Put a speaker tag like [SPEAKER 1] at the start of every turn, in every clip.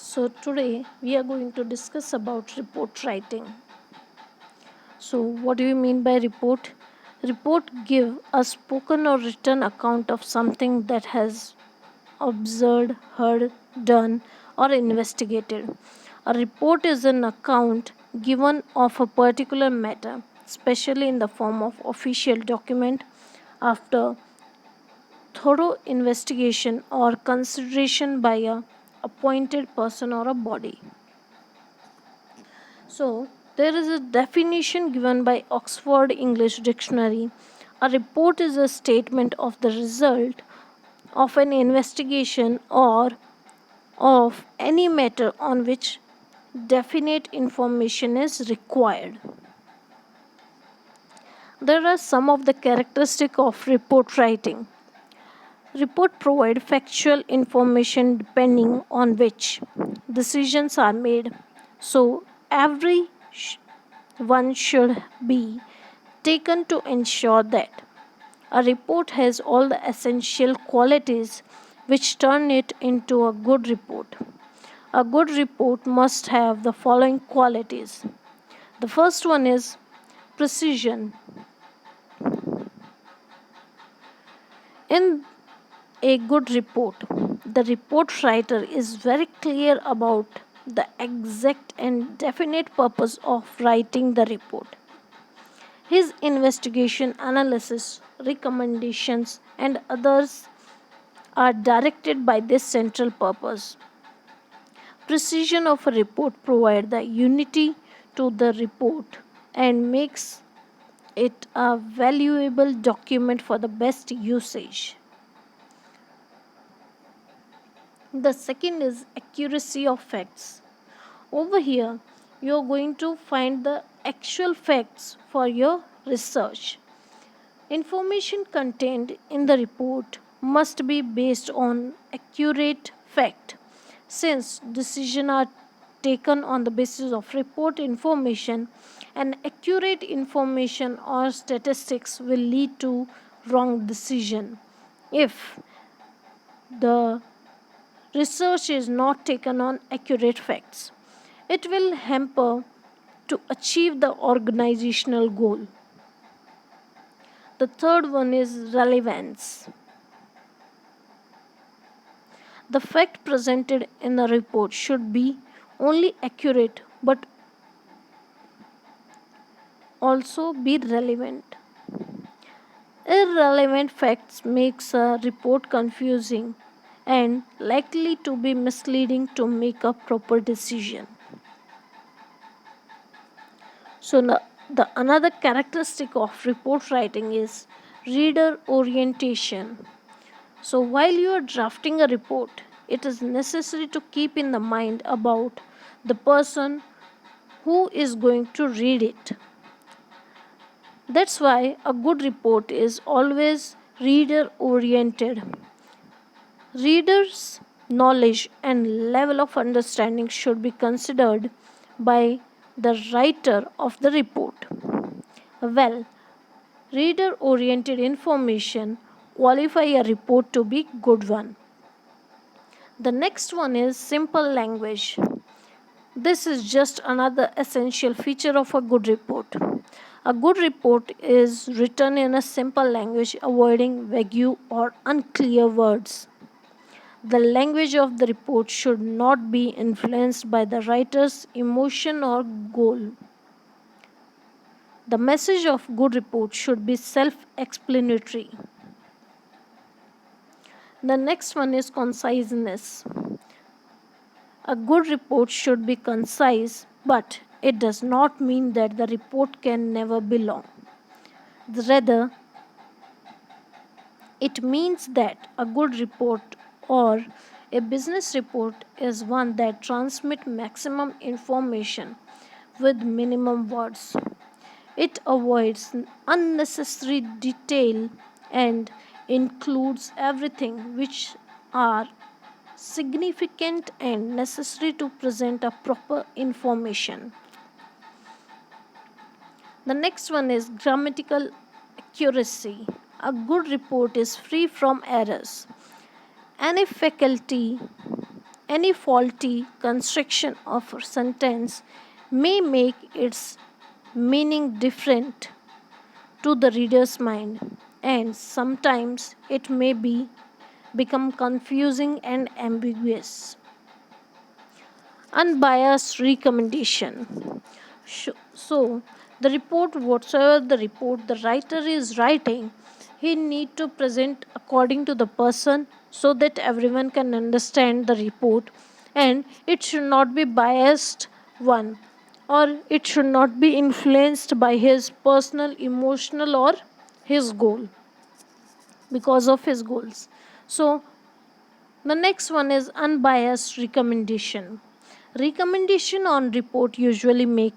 [SPEAKER 1] So today we are going to discuss about report writing. So what do you mean by report? Report give a spoken or written account of something that has observed, heard, done or investigated. A report is an account given of a particular matter, especially in the form of official document after thorough investigation or consideration by a appointed person or a body. So, there is a definition given by Oxford English Dictionary. A report is a statement of the result of an investigation or of any matter on which definite information is required. There are some of the characteristics of report writing. Report provide factual information depending on which decisions are made. So every one should be taken to ensure that a report has all the essential qualities which turn it into a good report. A good report must have the following qualities. The first one is precision. In a good report, the report writer is very clear about the exact and definite purpose of writing the report. His investigation, analysis, recommendations, and others are directed by this central purpose. Precision of a report provides the unity to the report and makes it a valuable document for the best usage. The second is accuracy of facts. Over here, you're going to find the actual facts for your research. Information contained in the report must be based on accurate fact. Since decisions are taken on the basis of report information, and accurate information or statistics will lead to wrong decision if the research is not taken on accurate facts. It will hamper to achieve the organizational goal. The third one is relevance. The fact presented in the report should be only accurate but also be relevant. Irrelevant facts makes a report confusing and likely to be misleading to make a proper decision. So the another characteristic of report writing is reader orientation. So while you are drafting a report, it is necessary to keep in the mind about the person who is going to read it. That's why a good report is always reader oriented. Readers' knowledge and level of understanding should be considered by the writer of the report. Well, reader oriented information qualify a report to be good one. The next one is simple language. This is just another essential feature of a good report. A good report is written in a simple language, avoiding vague or unclear words. The language of the report should not be influenced by the writer's emotion or goal. The message of good report should be self-explanatory. The next one is conciseness. A good report should be concise, but it does not mean that the report can never be long. Rather, it means that a good report or a business report is one that transmits maximum information with minimum words. It avoids unnecessary detail and includes everything which are significant and necessary to present a proper information. The next one is grammatical accuracy. A good report is free from errors. Any faculty Any faulty construction of a sentence may make its meaning different to the reader's mind, and sometimes it may become confusing and ambiguous. Unbiased recommendation. So, the report, whatsoever the report the writer is writing, he need to present according to the person so that everyone can understand the report, and it should not be biased one, or it should not be influenced by his personal emotional or his goal, because of his goals. So the next one is unbiased recommendation. Recommendation on report usually make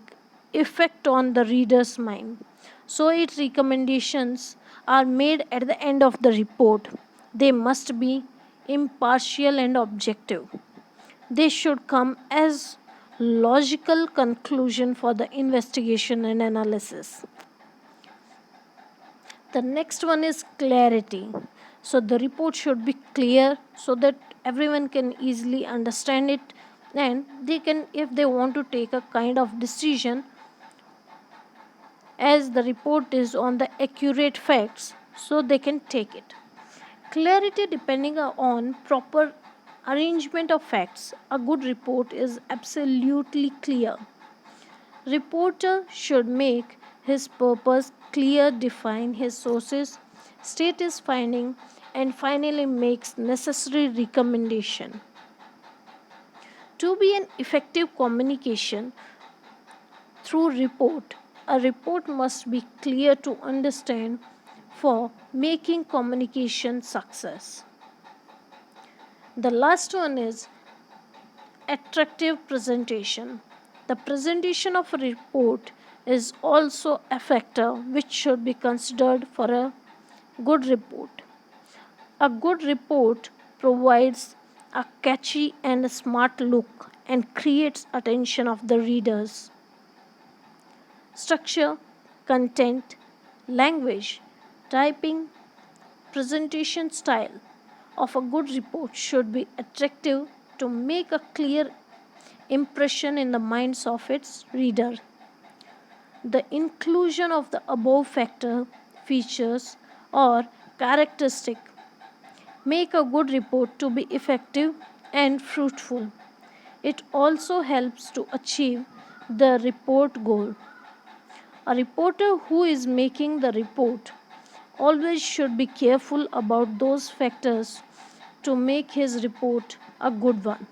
[SPEAKER 1] effect on the reader's mind. So its recommendations are made at the end of the report. They must be impartial and objective. They should come as logical conclusion for the investigation and analysis. The next one is clarity. So the report should be clear so that everyone can easily understand it, and they can, if they want to take a kind of decision, as the report is on the accurate facts, so they can take it. Clarity depending on proper arrangement of facts. A good report is absolutely clear. Reporter should make his purpose clear, define his sources, state his finding, and finally makes necessary recommendation. To be an effective communication through report, a report must be clear to understand for making communication success. The last one is attractive presentation. The presentation of a report is also a factor which should be considered for a good report. A good report provides a catchy and a smart look and creates attention of the readers. Structure, content, language, typing, presentation style of a good report should be attractive to make a clear impression in the minds of its reader. The inclusion of the above factor features or characteristic make a good report to be effective and fruitful. It also helps to achieve the report goal. A reporter who is making the report always should be careful about those factors to make his report a good one.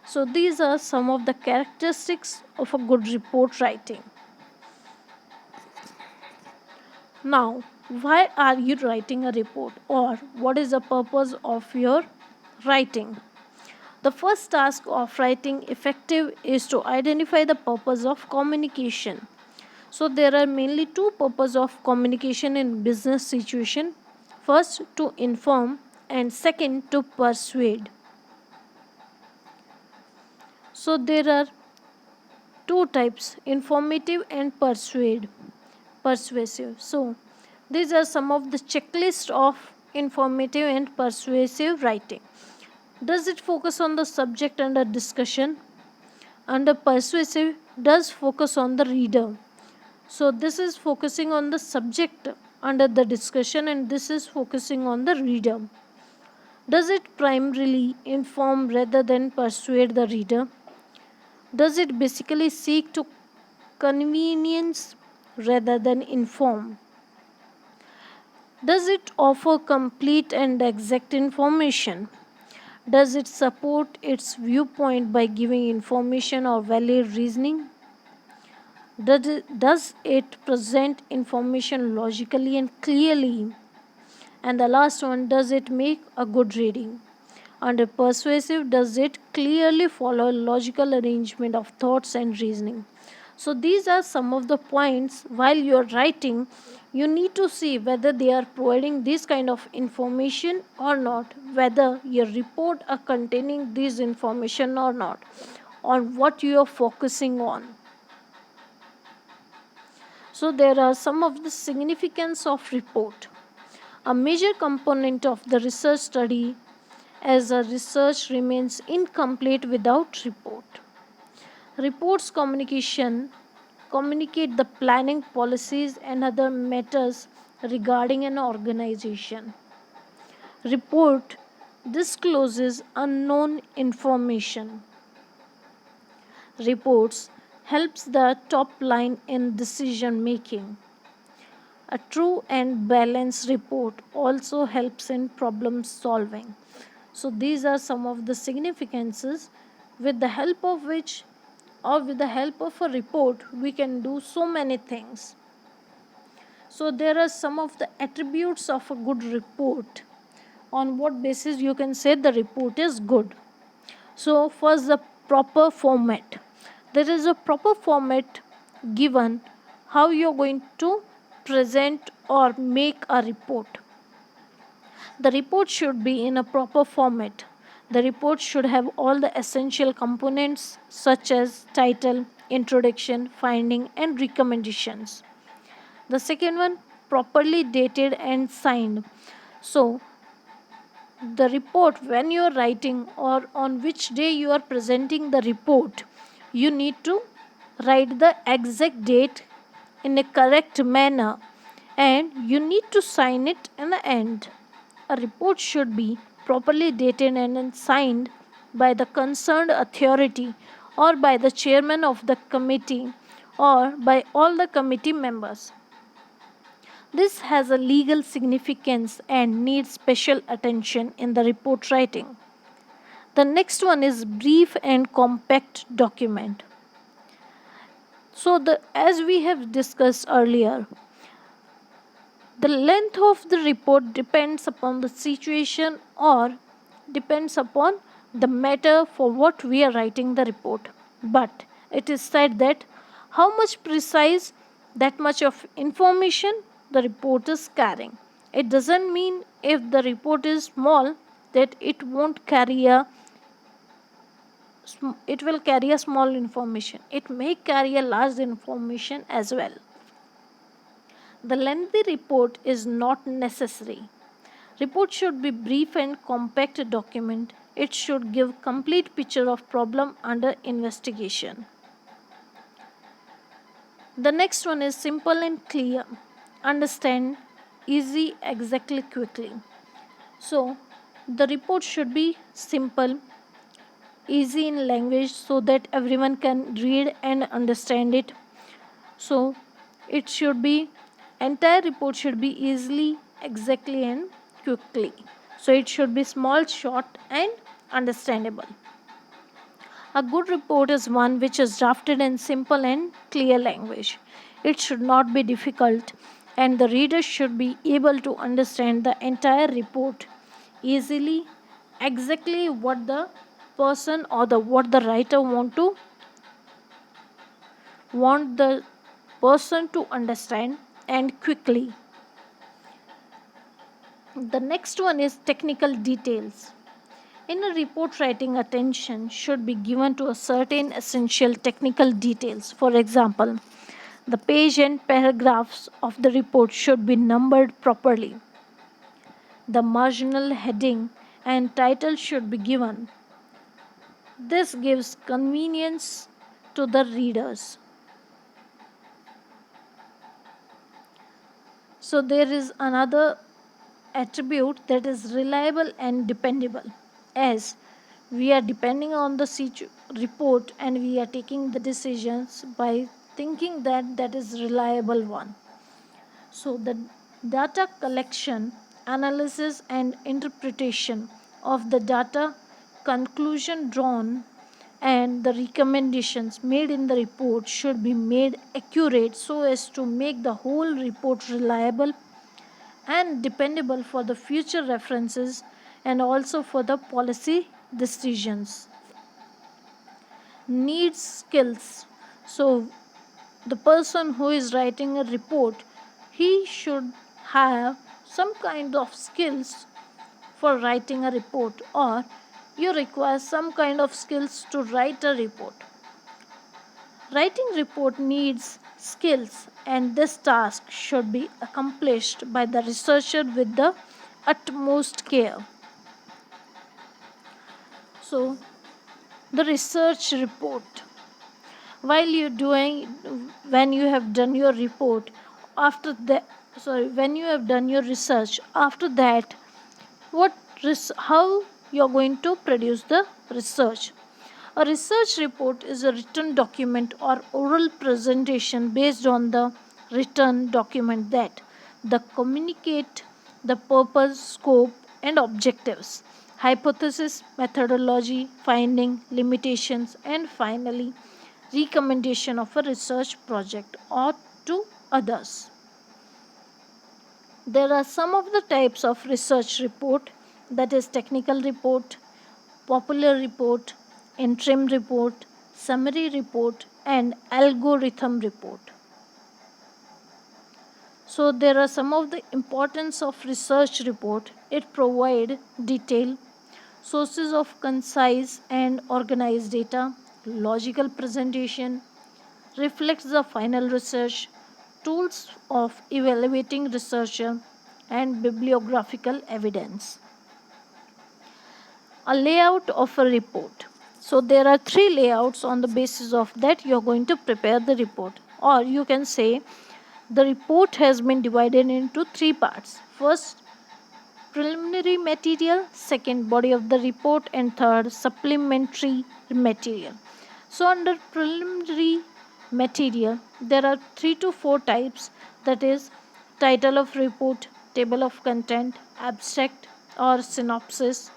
[SPEAKER 1] So, these are some of the characteristics of a good report writing. Now, why are you writing a report, or what is the purpose of your writing? The first task of writing effective is to identify the purpose of communication. So there are mainly two purposes of communication in business situation. First, to inform, and second, to persuade. So there are two types, informative and persuasive. So these are some of the checklist of informative and persuasive writing. Does it focus on the subject under discussion? Under persuasive, does focus on the reader. So this is focusing on the subject under the discussion, and this is focusing on the reader. Does it primarily inform rather than persuade the reader? Does it basically seek to convenience rather than inform? Does it offer complete and exact information? Does it support its viewpoint by giving information or valid reasoning? Does it present information logically and clearly? And the last one, does it make a good reading? Under persuasive, does it clearly follow logical arrangement of thoughts and reasoning? So these are some of the points while you are writing. You need to see whether they are providing this kind of information or not, whether your report are containing this information or not, on what you are focusing on. So there are some of the significance of report. A major component of the research study as a research remains incomplete without report. Reports communicate the planning policies and other matters regarding an organization. Report discloses unknown information. Reports helps the top line in decision making. A true and balanced report also helps in problem solving. So these are some of the significances with the help of which or with the help of a report we can do so many things. So there are some of the attributes of a good report. On what basis you can say the report is good? So first, the proper format. There is a proper format given how you're going to present or make a report. The report should be in a proper format. The report should have all the essential components such as title, introduction, finding, and recommendations. The second one, properly dated and signed. So, the report, when you are writing or on which day you are presenting the report, you need to write the exact date in a correct manner and you need to sign it in the end. A report should be properly dated and signed by the concerned authority or by the chairman of the committee or by all the committee members. This has a legal significance and needs special attention in the report writing. The next one is brief and compact document. So as we have discussed earlier, the length of the report depends upon the situation or depends upon the matter for what we are writing the report. But it is said that how much precise, that much of information the report is carrying. It doesn't mean if the report is small that it will carry a small information. It may carry a large information as well. The lengthy report is not necessary. Report should be brief and compact document. It should give complete picture of problem under investigation. The next one is simple and clear. Understand, easy, exactly, quickly. So the report should be simple, easy in language so that everyone can read and understand it. So it should be entire report should be easily, exactly and quickly. So it should be small, short and understandable. A good report is one which is drafted in simple and clear language. It should not be difficult and the reader should be able to understand the entire report easily, exactly what the person or the what the writer want the person to understand and quickly. The next one is technical details. In a report writing, attention should be given to a certain essential technical details. For example, the page and paragraphs of the report should be numbered properly. The marginal heading and title should be given. This gives convenience to the readers. So there is another attribute that is reliable and dependable. As we are depending on the report and we are taking the decisions by thinking that that is reliable one. So the data collection, analysis and interpretation of the data, conclusion drawn and the recommendations made in the report should be made accurate so as to make the whole report reliable and dependable for the future references and also for the policy decisions. Needs skills. So the person who is writing a report, he should have some kind of skills for writing a report or you require some kind of skills to write a report. Writing report needs skills and this task should be accomplished by the researcher with the utmost care. So the research report, while you doing, when you have done your report, after that, sorry, when you have done your research, after that, how you're going to produce the research. A research report is a written document or oral presentation based on the written document that the communicate the purpose, scope, and objectives, hypothesis, methodology, finding, limitations, and finally recommendation of a research project or to others. There are some of the types of research report, that is technical report, popular report, interim report, summary report, and algorithm report. So there are some of the importance of research report. It provide detail, sources of concise and organized data, logical presentation, reflects the final research, tools of evaluating researcher, and bibliographical evidence. A layout of a report. So there are three layouts. On the basis of that you are going to prepare the report, or you can say the report has been divided into three parts. First, preliminary material, second, body of the report, and third, supplementary material. So under preliminary material there are 3 to 4 types, that is title of report, table of content, abstract or synopsis.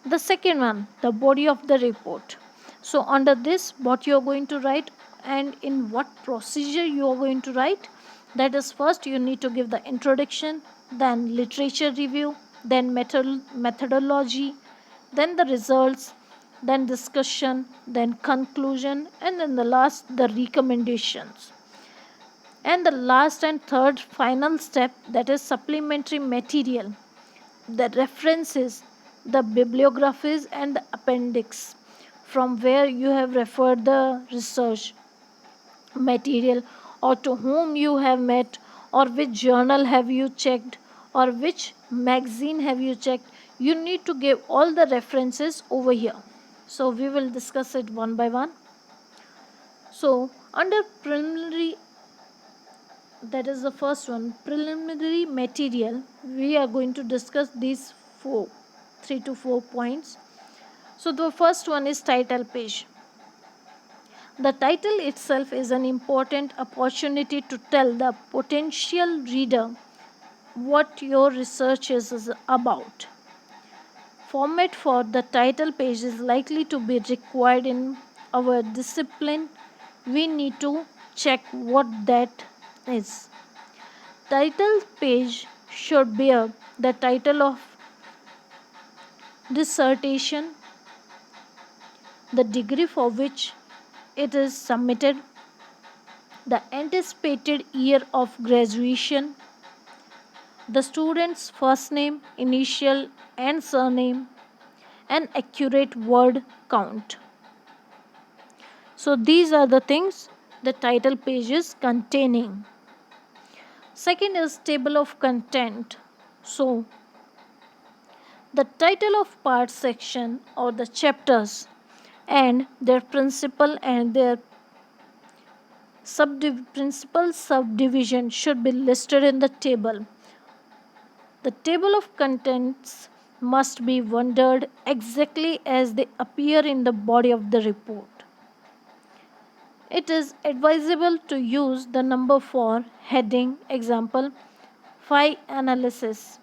[SPEAKER 1] The second one, the body of the report. So under this, what you are going to write and in what procedure you are going to write. That is, first you need to give the introduction, then literature review, then methodology, then the results, then discussion, then conclusion, and then the last, the recommendations. And the last and third final step, that is supplementary material, the references, the bibliographies, and the appendix from where you have referred the research material, or to whom you have met, or which journal have you checked, or which magazine have you checked. You need to give all the references over here. So we will discuss it one by one. So under preliminary, that is the first one, preliminary material, we are going to discuss these 3 to 4 points. So the first one is title page. The title itself is an important opportunity to tell the potential reader what your research is about. Format for the title page is likely to be required in our discipline. We need to check what that is. Title page should bear the title of dissertation, the degree for which it is submitted, the anticipated year of graduation, the student's first name, initial, and surname, and accurate word count. So these are the things the title page is containing. Second is table of content. So the title of part section or the chapters and their principal and their principal subdivision should be listed in the table. The table of contents must be worded exactly as they appear in the body of the report. It is advisable to use the number for heading, example, 5 analysis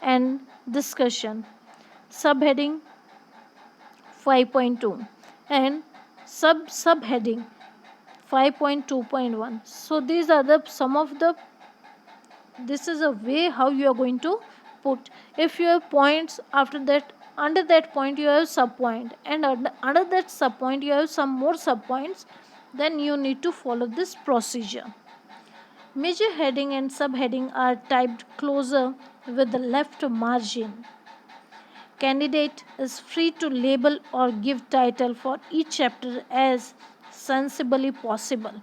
[SPEAKER 1] and discussion, subheading 5.2, and subheading 5.2.1. So these are the some of the, this is a way how you are going to put. If you have points, after that under that point you have sub point, and under that sub point you have some more sub points, then you need to follow this procedure. Major heading and subheading are typed closer with the left margin. Candidate is free to label or give title for each chapter as sensibly possible.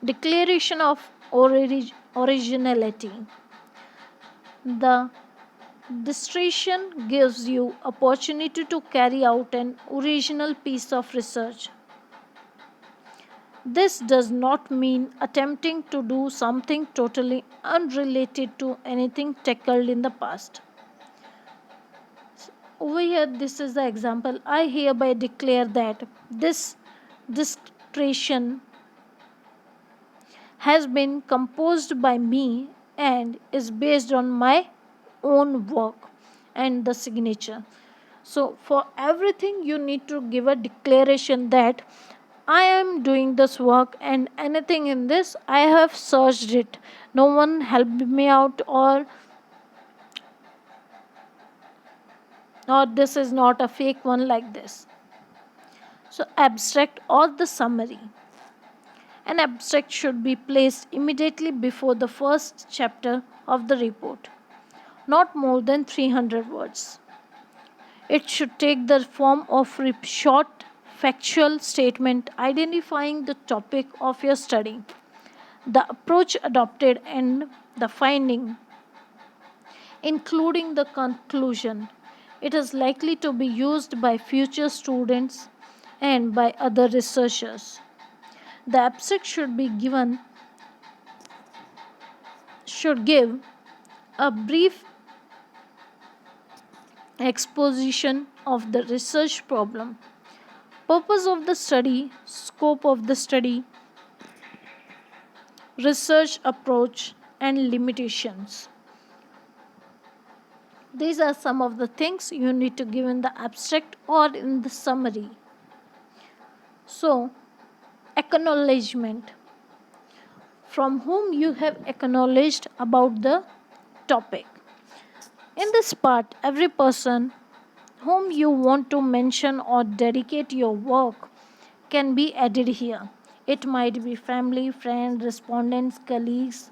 [SPEAKER 1] Declaration of originality. The Dissertation gives you opportunity to carry out an original piece of research. This does not mean attempting to do something totally unrelated to anything tackled in the past. Over here, this is the example. I hereby declare that this dissertation has been composed by me and is based on my own work and the signature. So, for everything, you need to give a declaration that I am doing this work and anything in this, I have searched it. No one helped me out, or this is not a fake one like this. So, abstract or the summary. An abstract should be placed immediately before the first chapter of the report, not more than 300 words. It should take the form of a short factual statement identifying the topic of your study, the approach adopted, and the finding, including the conclusion. It is likely to be used by future students and by other researchers. The abstract should give a brief exposition of the research problem, purpose of the study, scope of the study, research approach, and limitations. These are some of the things you need to give in the abstract or in the summary. So, acknowledgement, from whom you have acknowledged about the topic. In this part, every person whom you want to mention or dedicate your work can be added here. It might be family, friends, respondents, colleagues,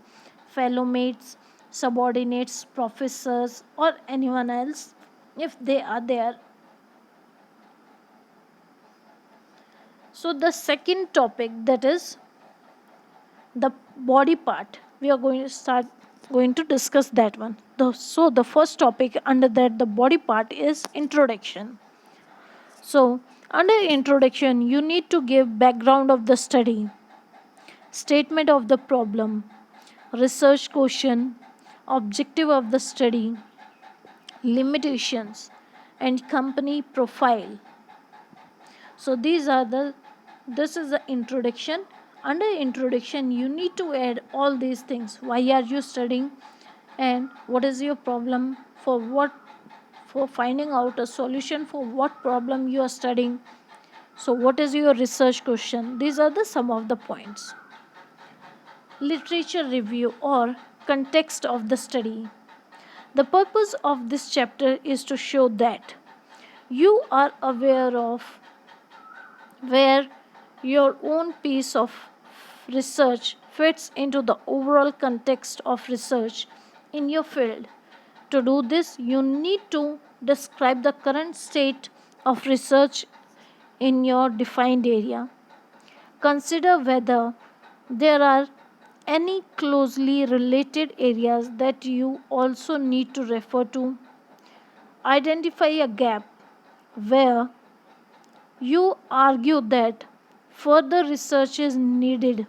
[SPEAKER 1] fellow mates, subordinates, professors, or anyone else if they are there. So, the second topic, that is the body part, we are going to discuss that one. So, the first topic under that, the body part, is introduction. So, under introduction, you need to give background of the study, statement of the problem, research question, objective of the study, limitations, and company profile. So this is the introduction. Under introduction, you need to add all these things. Why are you studying, and what is your problem, for finding out a solution for what problem you are studying. So what is your research question? These are the some of the points. Literature review or context of the study. The purpose of this chapter is to show that you are aware of where your own piece of research fits into the overall context of research in your field. To do this, you need to describe the current state of research in your defined area. Consider whether there are any closely related areas that you also need to refer to. Identify a gap where you argue that further research is needed.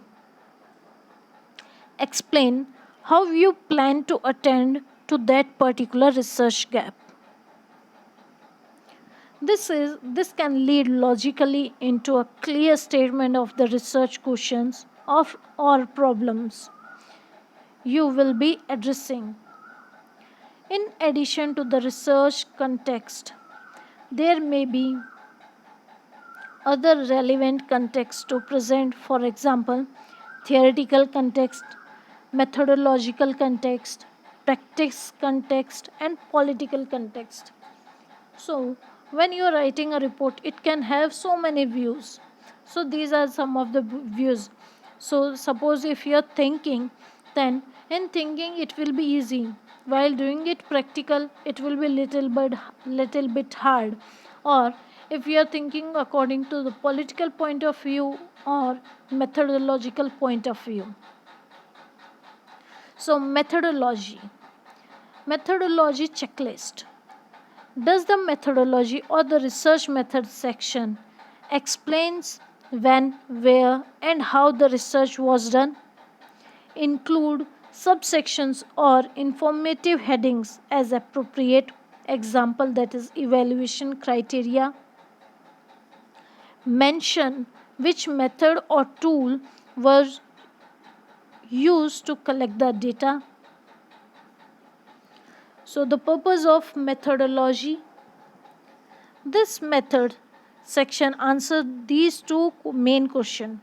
[SPEAKER 1] Explain how you plan to attend to that particular research gap. This can lead logically into a clear statement of the research questions of or problems you will be addressing. In addition to the research context, there may be other relevant context to present, for example, theoretical context, methodological context, practice context, and political context. So, when you are writing a report, it can have so many views. So, these are some of the views. So, suppose if you are thinking, then in thinking it will be easy. While doing it practical, it will be little bit hard. Or if you are thinking according to the political point of view or methodological point of view. So, methodology. Methodology checklist. Does the methodology or the research method section explains when, where and how the research was done? Include subsections or informative headings as appropriate. Example, that is evaluation criteria. Mention which method or tool was used to collect the data. So the purpose of methodology. This method section answered these two main questions.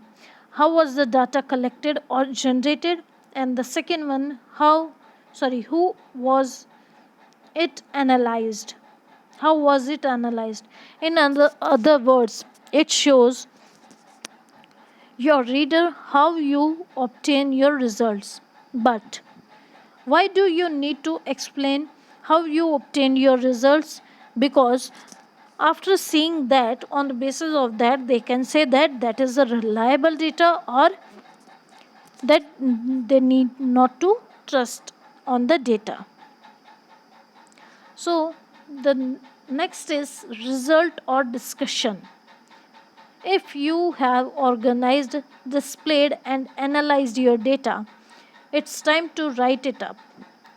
[SPEAKER 1] How was the data collected or generated? And the second one, who was it analyzed? How was it analyzed? In other words, it shows your reader how you obtain your results. But why do you need to explain how you obtain your results? Because after seeing that, on the basis of that, they can say that that is a reliable data, or that they need not to trust on the data. So the next is result or discussion. If you have organized, displayed and analyzed your data, it's time to write it up.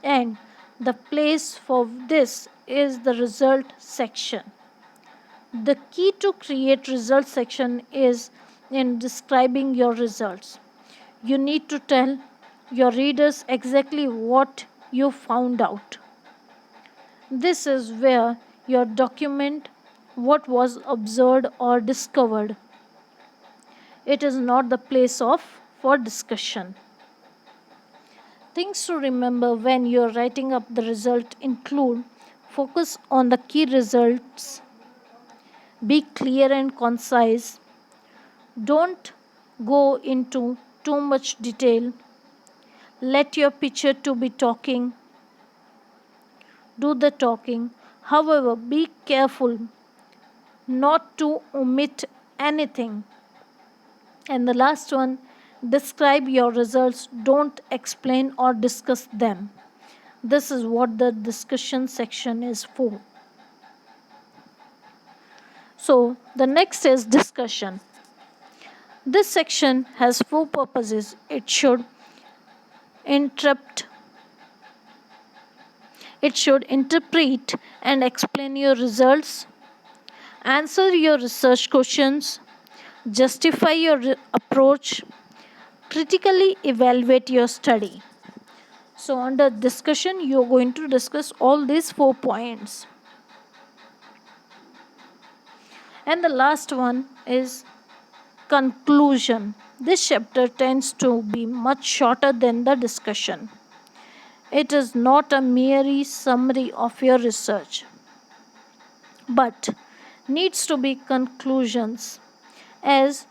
[SPEAKER 1] And the place for this is the result section. The key to create result section is in describing your results. You need to tell your readers exactly what you found out. This is where you document what was observed or discovered. It is not the place for discussion. Things to remember when you are writing up the result include: focus on the key results, be clear and concise, don't go into too much detail, let your picture to be talking, do the talking. However, be careful not to omit anything. And the last one, describe your results, don't explain or discuss them. This is what the discussion section is for. So, the next is discussion. This section has four purposes. It should interrupt, it should interpret and explain your results, answer your research questions, justify your approach, critically evaluate your study. So, under discussion, you are going to discuss all these 4 points. And the last one is conclusion. This chapter tends to be much shorter than the discussion. It is not a mere summary of your research, but needs to be conclusions as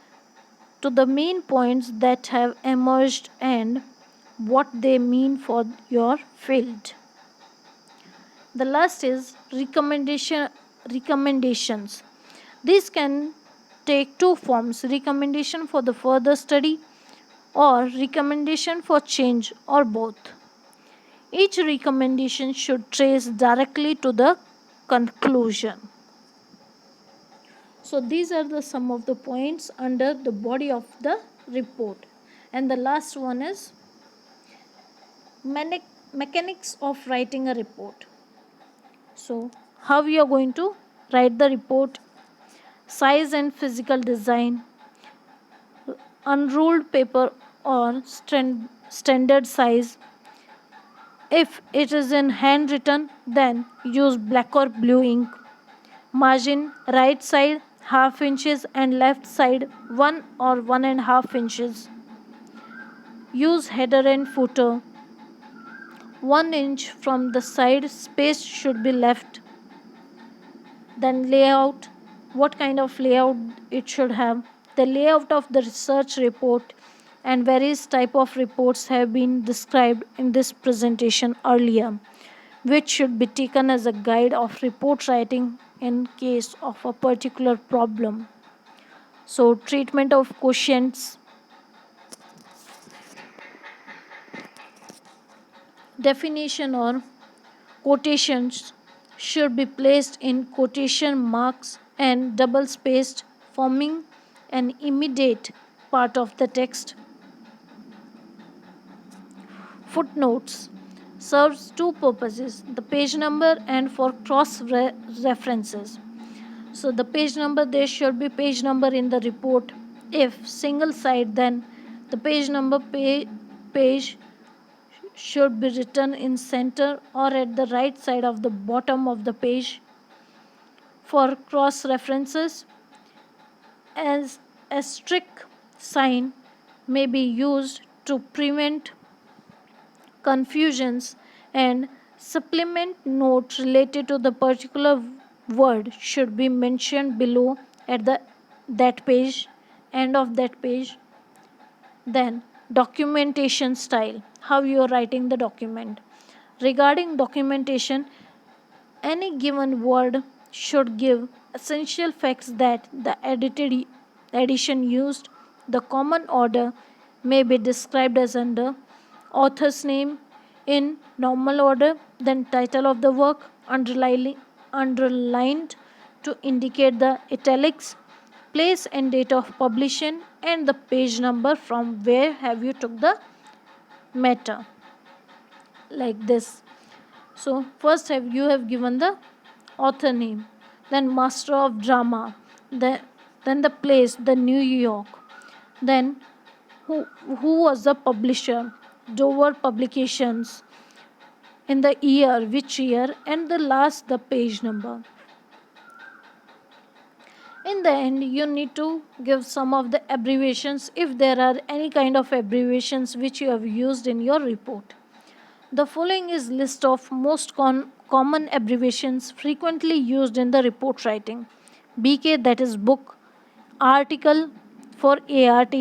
[SPEAKER 1] to the main points that have emerged and what they mean for your field. The last is recommendations. These can take two forms: recommendation for the further study or recommendation for change, or both. Each recommendation should trace directly to the conclusion. So these are the some of the points under the body of the report. And the last one is mechanics of writing a report. So how we are going to write the report: size and physical design, unruled paper or standard size. If it is in handwritten, then use black or blue ink. Margin: right side half inches and left side 1 or 1.5 inches. Use header and footer. 1 inch from the side space should be left. Then layout: what kind of layout it should have. The layout of the research report and various type of reports have been described in this presentation earlier, which should be taken as a guide of report writing in case of a particular problem. So treatment of quotients, definition or Quotations should be placed in quotation marks and double spaced, forming an immediate part of the text. Footnotes serves two purposes, the page number and for cross references. So the page number, there should be page number in the report. If single side, then the page number page should be written in center or at the right side of the bottom of the page. For cross references, as a strict sign may be used to prevent confusions, and supplement note related to the particular word should be mentioned below at the that page, end of that page. Then documentation style, how you are writing the document. Regarding documentation, any given word should give essential facts that the edited edition used. The common order may be described as under author's name in normal order, then title of the work underlined to indicate the italics, place and date of publication, and the page number from where have you took the matter, like this. So first have given the author name, then master of drama, then the place, the New York, then who who was the publisher, Dover Publications, in the year, which year, and the last the page number. In the end, you need to give some of the abbreviations if there are any kind of abbreviations which you have used in your report. The following is list of most common abbreviations frequently used in the report writing. BK, that is book, article for ART,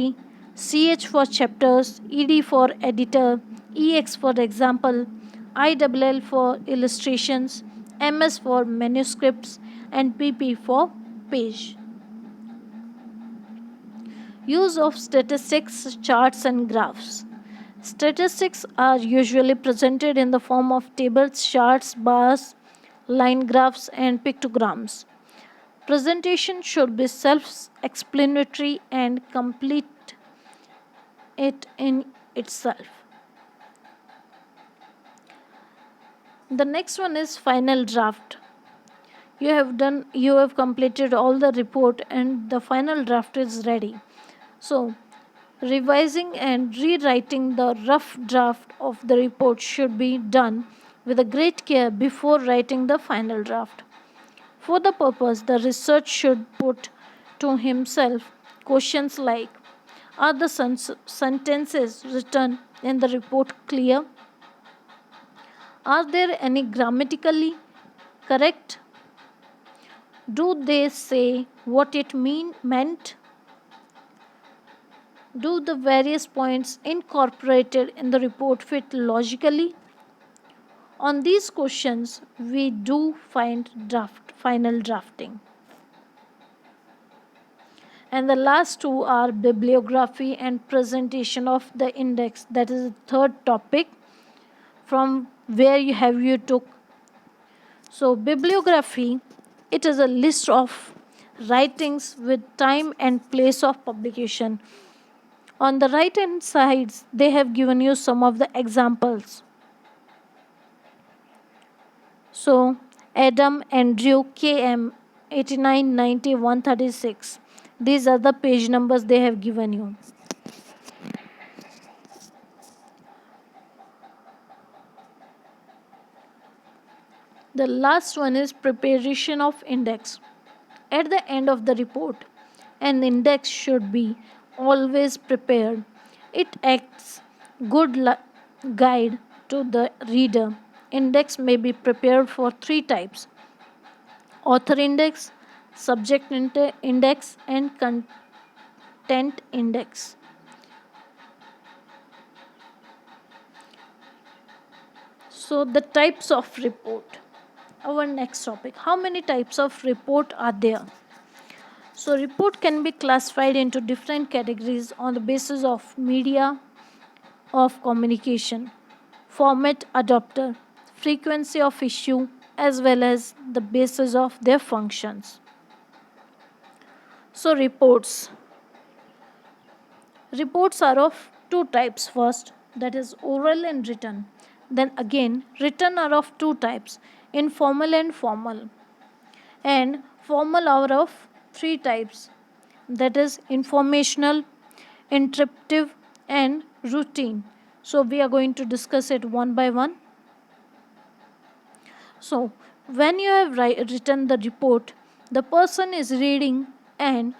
[SPEAKER 1] CH for chapters, ED for editor, EX for example, ILL for illustrations, MS for manuscripts, and PP for page. Use of statistics, charts, and graphs. Statistics are usually presented in the form of tables, charts, bars, line graphs, and pictograms. Presentation should be self explanatory and complete it in itself. The next one is final draft. You have completed all the report and the final draft is ready. So, revising and rewriting the rough draft of the report should be done with a great care before writing the final draft. For the purpose, the researcher should put to himself questions like: are the sentences written in the report clear? Are there any grammatically correct? Do they say what it meant? Do the various points incorporated in the report fit logically? On these questions, we do find final drafting. And the last two are bibliography and presentation of the index. That is the third topic from where you took. So bibliography, it is a list of writings with time and place of publication. On the right hand sides, they have given you some of the examples. So, Adam Andrew KM 89 90 136. These are the page numbers they have given you. The last one is preparation of index. At the end of the report, an index should be always prepared. It acts good guide to the reader. Index may be prepared for three types: author index, subject index, and content index. So the types of report. Our next topic: how many types of report are there? So report can be classified into different categories on the basis of media of communication, format adopter, frequency of issue, as well as the basis of their functions. So, reports. Reports are of two types. First, that is oral and written. Then again, written are of two types, informal and formal. And formal are of three types, that is informational, interpretive, and routine. So, we are going to discuss it one by one. So, when you have written the report, the person is reading, and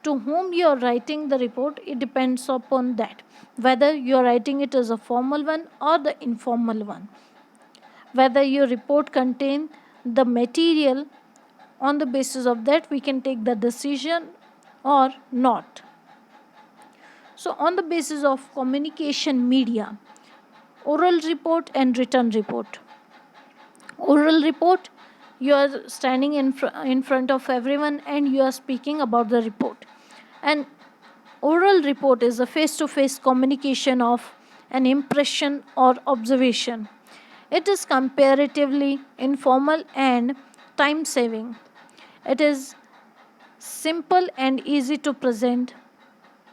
[SPEAKER 1] to whom you are writing the report, it depends upon that whether you are writing it as a formal one or the informal one. Whether your report contain the material, on the basis of that we can take the decision or not. So, on the basis of communication media, oral report and written report. Oral report, you are standing in front of everyone and you are speaking about the report. And oral report is a face to face communication of an impression or observation. It is comparatively informal and time saving. It is simple and easy to present,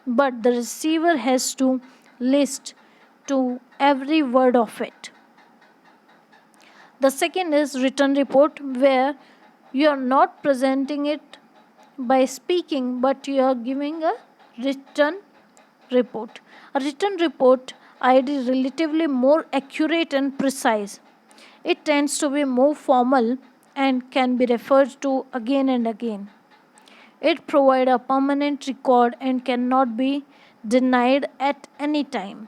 [SPEAKER 1] but the receiver has to list to every word of it. The second is written report, where you are not presenting it by speaking, but you are giving a written report. A written report is relatively more accurate and precise. It tends to be more formal and can be referred to again and again. It provides a permanent record and cannot be denied at any time.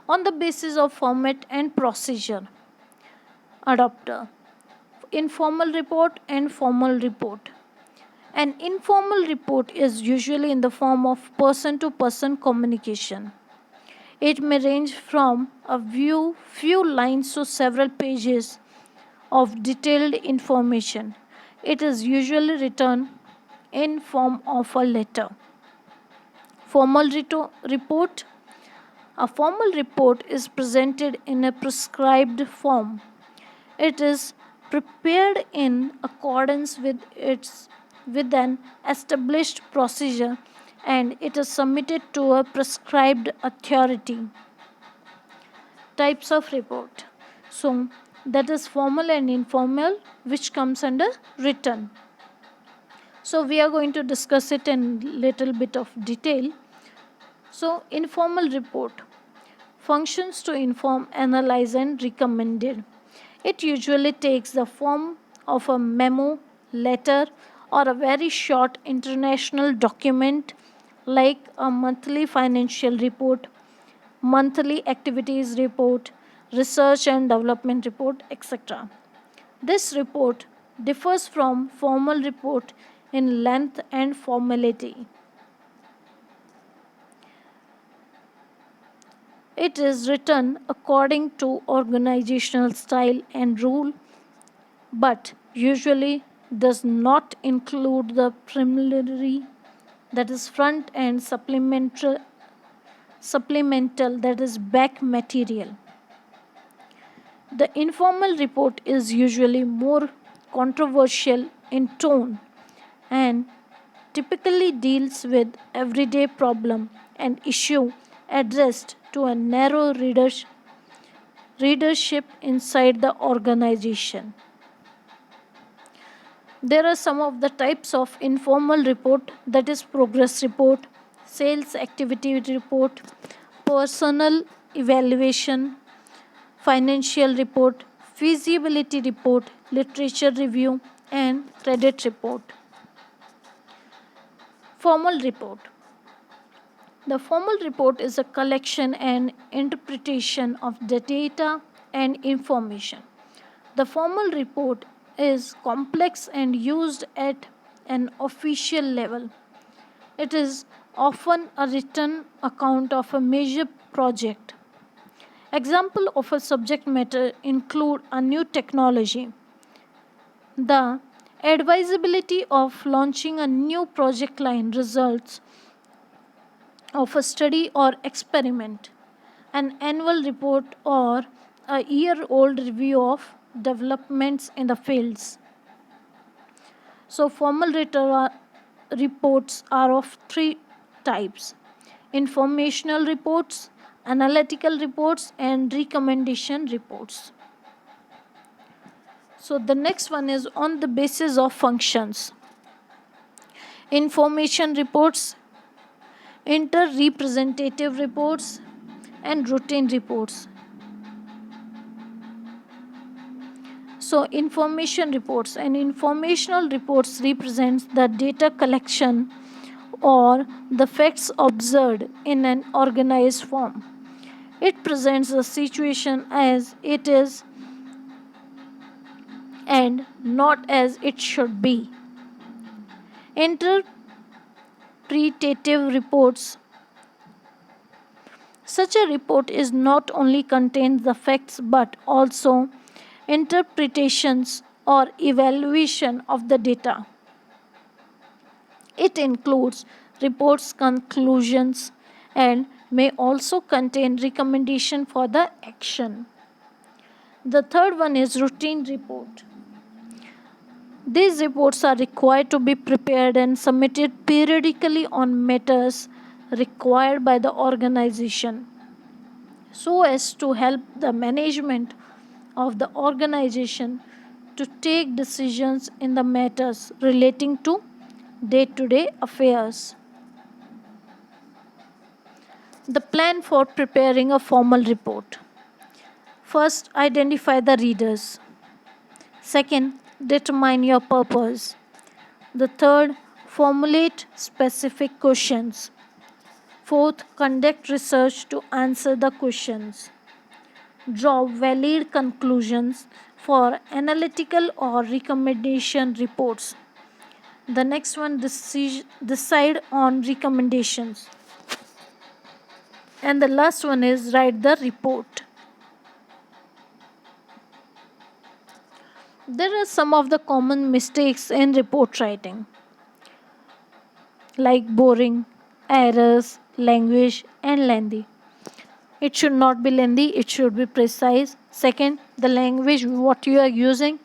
[SPEAKER 1] On the basis of format and procedure, adopter, informal report and formal report. An informal report is usually in the form of person to person communication. It may range from a few lines to several pages of detailed information. It is usually written in form of a letter. Formal report. A formal report is presented in a prescribed form. It is prepared in accordance with an established procedure, and it is submitted to a prescribed authority. Types of report. So, that is formal and informal, which comes under written. So, we are going to discuss it in little bit of detail. So, informal report functions to inform, analyze, and recommended. It usually takes the form of a memo, letter, or a very short international document like a monthly financial report, monthly activities report, research and development report, etc. This report differs from formal report in length and formality. It is written according to organizational style and rule, but usually does not include the preliminary, that is front, and supplemental, that is back material. The informal report is usually more controversial in tone and typically deals with everyday problem and issue addressed to a narrow readership inside the organization. There are some of the types of informal report, that is progress report, sales activity report, personal evaluation, financial report, feasibility report, literature review, and credit report. Formal report. The formal report is a collection and interpretation of the data and information. The formal report is complex and used at an official level. It is often a written account of a major project. Example of a subject matter include a new technology, the advisability of launching a new project line, results of a study or experiment, an annual report, or a year old review of developments in the fields. So, reports are of three types: informational reports, analytical reports, and recommendation reports. So, the next one is on the basis of functions. Information reports, inter-representative reports, and routine reports. So, information reports and informational reports represents the data collection or the facts observed in an organized form. It presents the situation as it is and not as it should be. Interpretative reports. Such a report is not only contains the facts but also interpretations or evaluation of the data. It includes reports, conclusions, and may also contain recommendation for the action. The third one is routine report. These reports are required to be prepared and submitted periodically on matters required by the organization so as to help the management of the organization to take decisions in the matters relating to day to day affairs. The plan for preparing a formal report. First, identify the readers. Second, determine your purpose. The third, formulate specific questions. Fourth, conduct research to answer the questions. Draw valid conclusions for analytical or recommendation reports. The next one, decide on recommendations. And the last one is write the report. There are some of the common mistakes in report writing, like boring, errors, language, and lengthy. It should not be lengthy, it should be precise. Second, the language what you are using,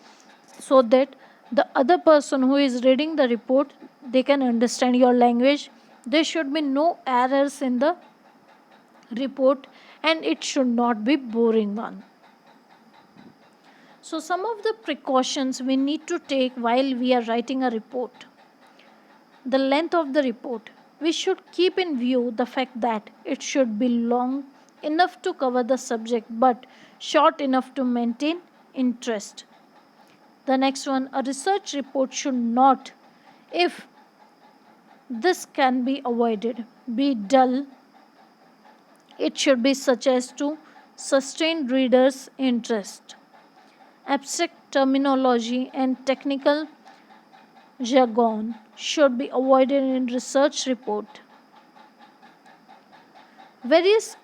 [SPEAKER 1] so that the other person who is reading the report, they can understand your language. There should be no errors in the report, and it should not be boring one. So some of the precautions we need to take while we are writing a report. The length of the report. We should keep in view the fact that it should be long enough to cover the subject but short enough to maintain interest. The next one, a research report should not, if this can be avoided, be dull. It should be such as to sustain readers' interest. Abstract terminology and technical jargon should be avoided in research report. Various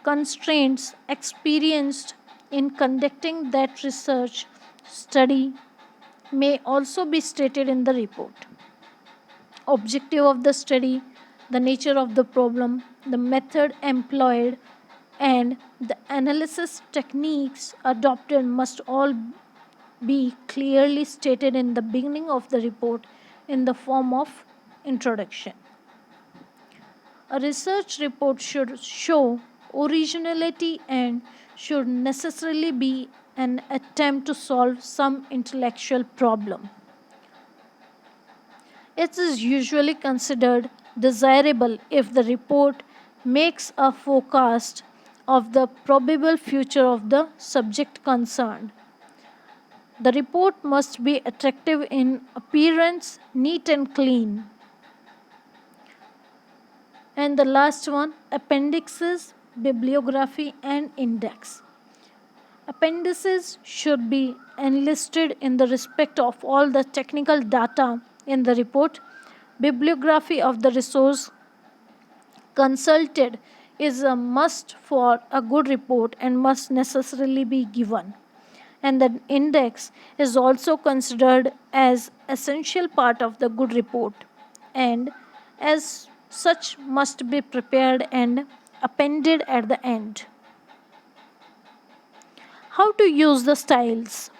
[SPEAKER 1] constraints experienced in conducting that research study may also be stated in the report. Objective of the study, the nature of the problem, the method employed, and the analysis techniques adopted must all be clearly stated in the beginning of the report in the form of introduction. A research report should show originality and should necessarily be an attempt to solve some intellectual problem. It is usually considered desirable if the report makes a forecast of the probable future of the subject concerned. The report must be attractive in appearance, neat and clean. And the last one, appendixes, bibliography, and index. Appendices should be enlisted in the respect of all the technical data in the report. Bibliography of the resource consulted is a must for a good report and must necessarily be given. And the index is also considered as essential part of the good report and as such must be prepared and appended at the end. How to use the styles?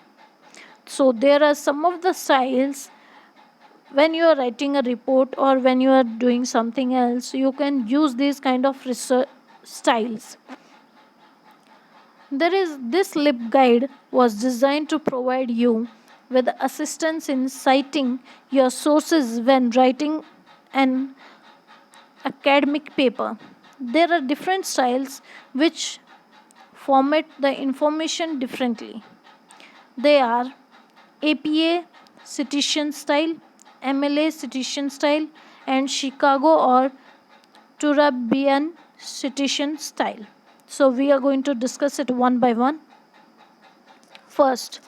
[SPEAKER 1] So there are some of the styles when you are writing a report or when you are doing something else, you can use these kind of research styles. There is this lip guide was designed to provide you with assistance in citing your sources when writing an academic paper. There are different styles which format the information differently. They are APA Citation style, MLA Citation style, and Chicago or Turabian Citation style. So we are going to discuss it one by one. First,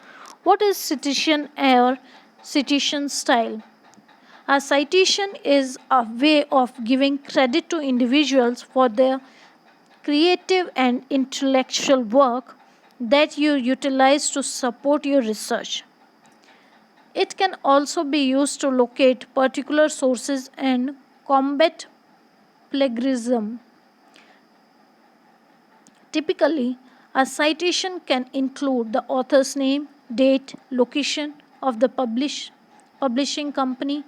[SPEAKER 1] what is citation or citation style? A citation is a way of giving credit to individuals for their creative and intellectual work that you utilize to support your research. It can also be used to locate particular sources and combat plagiarism. Typically, a citation can include the author's name, date, location of the publishing company,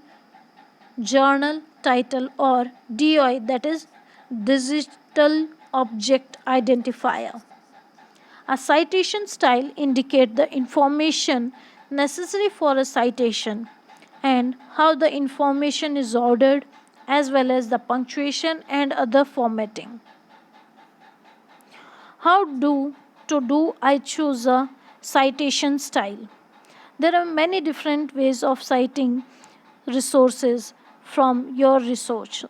[SPEAKER 1] journal title, or DOI, that is digital object identifier. A citation style indicates the information necessary for a citation and how the information is ordered, as well as the punctuation and other formatting. How do I choose a citation style? There are many different ways of citing resources from your research.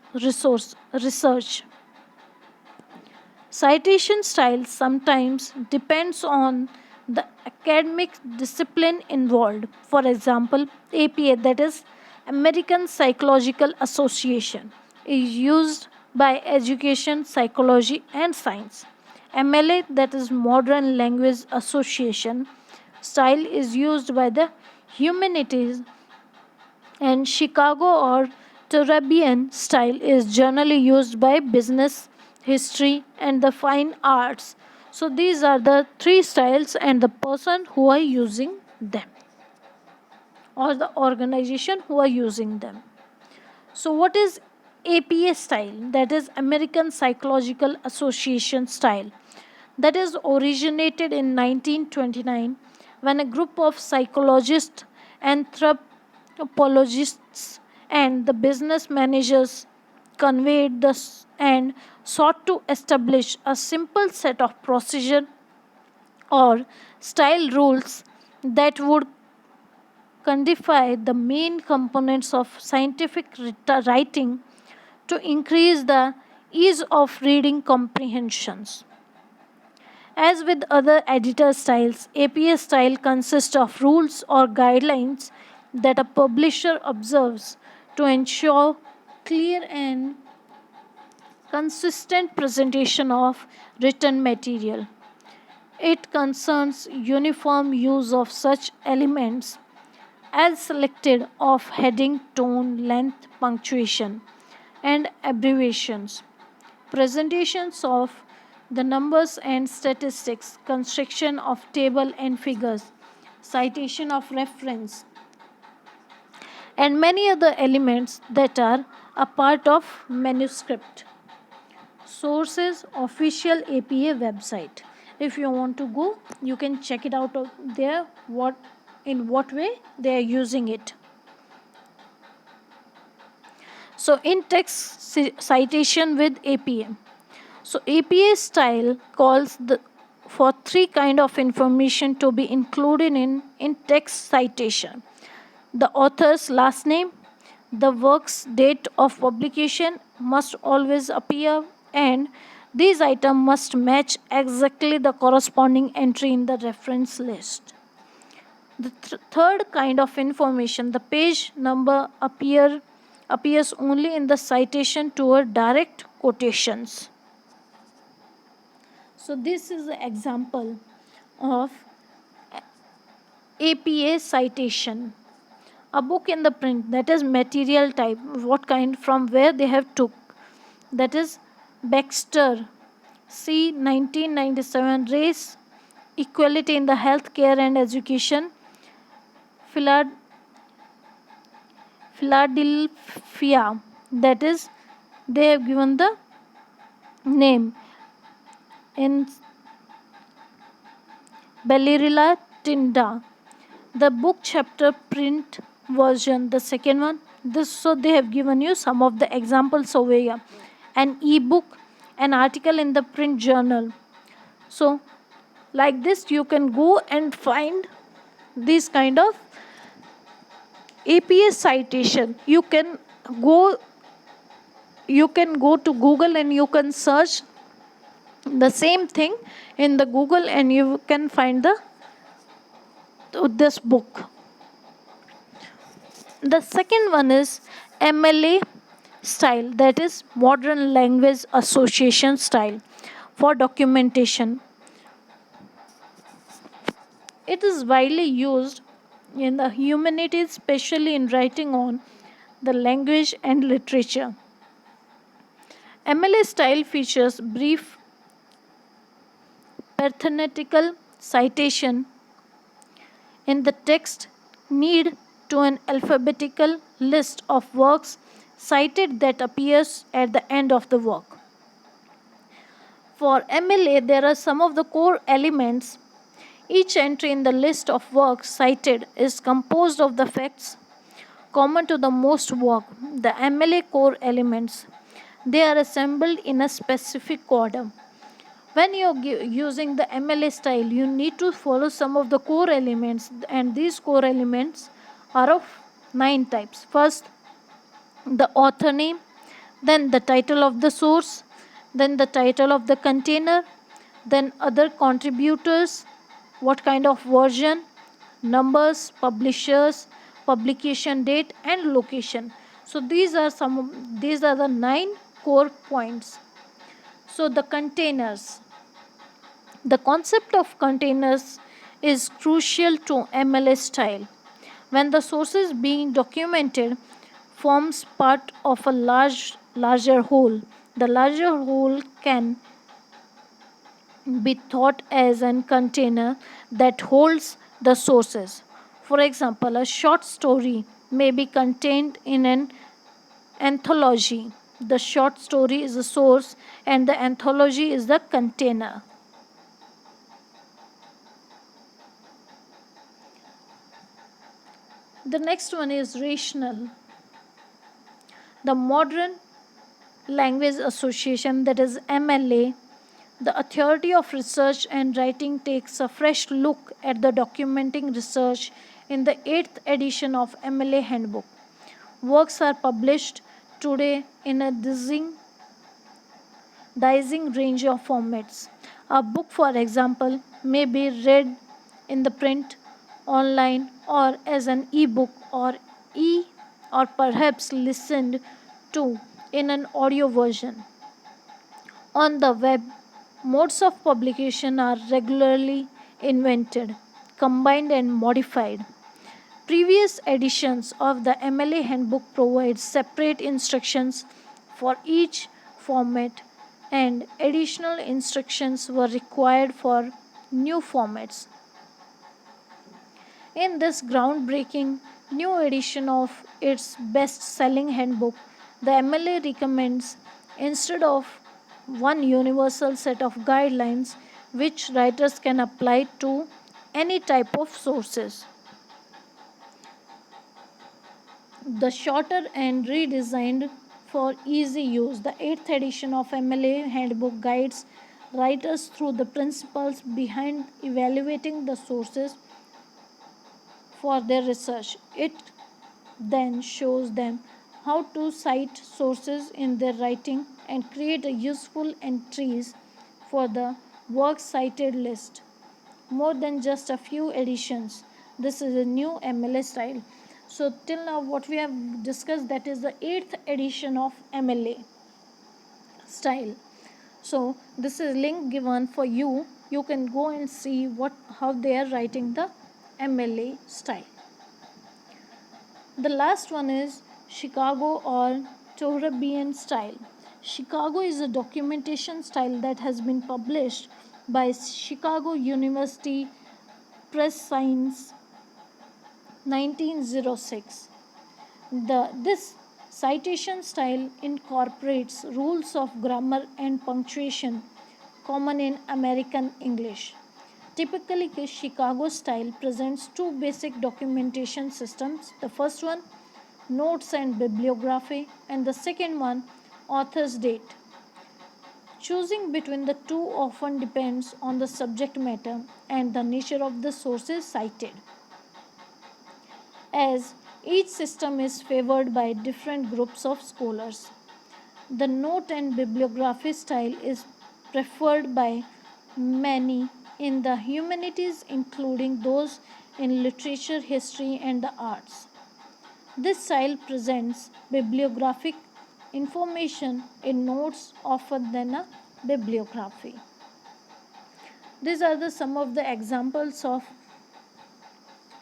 [SPEAKER 1] Citation style sometimes depends on the academic discipline involved. For example, APA, that is American Psychological Association, is used by education, psychology, and science. MLA, that is Modern Language Association, style is used by the humanities, and Chicago or Turabian style is generally used by business, history, and the fine arts. So these are the three styles and the person who are using them, or the organization who are using them. So what is APA style? That is American Psychological Association style. That is originated in 1929 when a group of psychologists, anthropologists, and the business managers conveyed this and sought to establish a simple set of procedure or style rules that would codify the main components of scientific writing to increase the ease of reading comprehensions. As with other editor styles, APA style consists of rules or guidelines that a publisher observes to ensure clear and consistent presentation of written material. It concerns uniform use of such elements as selected of heading, tone, length, punctuation, and abbreviations, presentations of the numbers and statistics, construction of table and figures, citation of reference, and many other elements that are a part of manuscript. Sources official APA website. If you want to go, you can check it out there what in what way they are using it. So in text citation with APA. So APA style calls for three kind of information to be included in text citation. The author's last name, the work's date of publication must always appear, and these items must match exactly the corresponding entry in the reference list. The third kind of information, the page number appears only in the citation toward direct quotations. So this is an example of APA citation. A book in the print, that is material type, what kind, from where they have took, that is Baxter C 1997 Race Equality in the Healthcare and Education, Phila- Philadelphia. That is, they have given the name in Ballerina Tinda. The book chapter print version, the second one. This so they have given you some of the examples over here. An ebook, an article in the print journal. So like this you can go and find this kind of APA citation. Go you can go to Google and you can search the same thing in the Google and you can find the this book. The second one is MLA style, that is modern language association style for documentation. It is widely used in the humanities, especially in writing on the language and literature. MLA style features brief parenthetical citation in the text, need to an alphabetical list of works cited that appears at the end of the work. For MLA, there are some of the core elements. Each entry in the list of works cited is composed of the facts common to the most work, the MLA core elements. They are assembled in a specific order. When you're using the MLA style, you need to follow some of the core elements, and these core elements are of 9 types. First, the author name, then the title of the source, then the title of the container, then other contributors, what kind of version, numbers, publishers, publication date, and location. So these are the 9 core points. So the containers. The concept of containers is crucial to MLS style. When the sources being documented forms part of a larger whole, the larger whole can be thought as a container that holds the sources. For example, a short story may be contained in an anthology. The short story is the source and the anthology is the container. The next one is rational. The Modern Language Association, that is MLA, the Authority of Research and Writing, takes a fresh look at the documenting research in the 8th edition of MLA Handbook. Works are published today in a dizing range of formats. A book, for example, may be read in the print, online, or as an e-book e or perhaps listened to in an audio version. On the web, modes of publication are regularly invented, combined, and modified. Previous editions of the MLA handbook provide separate instructions for each format, and additional instructions were required for new formats. In this groundbreaking new edition of its best selling handbook, the MLA recommends, instead of one universal set of guidelines which writers can apply to any type of sources, the shorter and redesigned for easy use. The 8th edition of MLA handbook guides writers through the principles behind evaluating the sources for their research. It then shows them how to cite sources in their writing and create a useful entries for the works cited list. More than just a few editions. This is a new MLA style. So till now what we have discussed, that is the 8th edition of MLA style. So this is link given for you. You can go and see how they are writing the MLA style. The last one is Chicago or Tourabian style. Chicago is a documentation style that has been published by Chicago University Press Science 1906. This citation style incorporates rules of grammar and punctuation common in American English. Typically, the Chicago style presents two basic documentation systems. The first one, notes and bibliography, and the second one, author's date. Choosing between the two often depends on the subject matter and the nature of the sources cited, as each system is favored by different groups of scholars. The note and bibliography style is preferred by many in the humanities, including those in literature, history, and the arts. This style presents bibliographic information in notes often than a bibliography. These are some of the examples of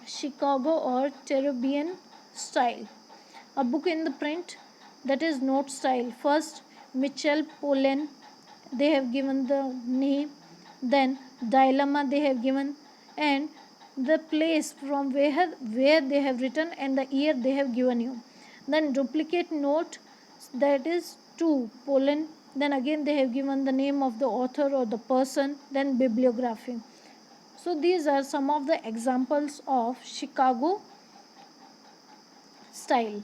[SPEAKER 1] Chicago or Terrebonne style. A book in the print, that is note style. First, Michel Pollan, they have given the name, then dilemma they have given, and the place from where they have written and the year they have given you. Then duplicate note, that is to Pollan. Then again they have given the name of the author or the person. Then bibliography. So these are some of the examples of Chicago style.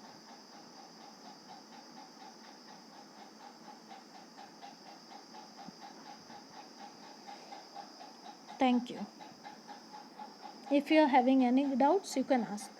[SPEAKER 1] Thank you. If you are having any doubts, you can ask.